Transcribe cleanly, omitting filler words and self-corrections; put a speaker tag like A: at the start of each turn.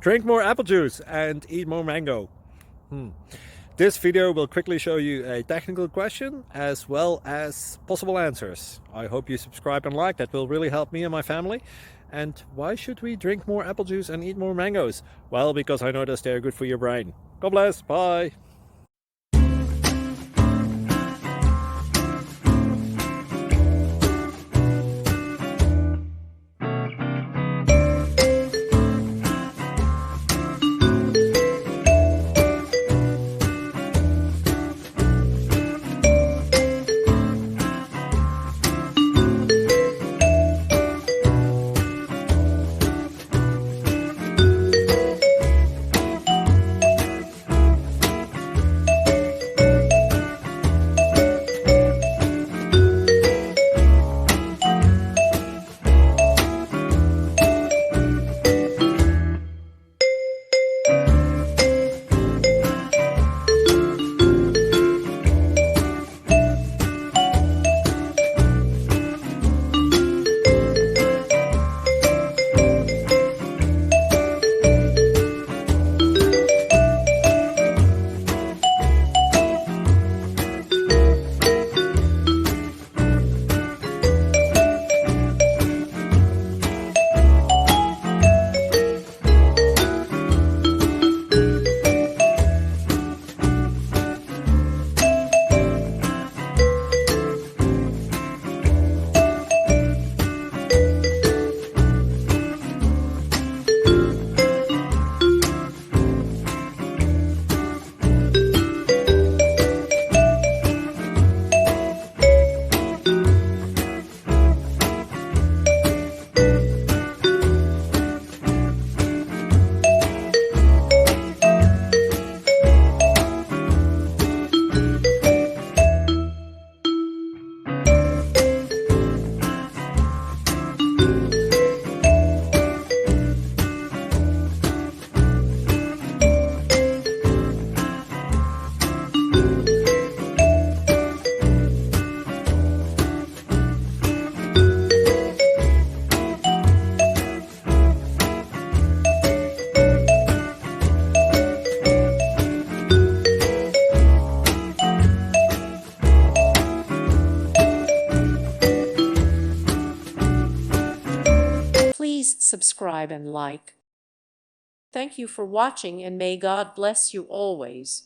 A: Drink more apple juice and eat more mango. This video will quickly show you a technical question as well as possible answers. I hope you subscribe and like, that will really help me and my family. And why should we drink more apple juice and eat more mangoes? Well, because I noticed they're good for your brain. God bless, bye!
B: Please subscribe and like. Thank you for watching, and may God bless you always.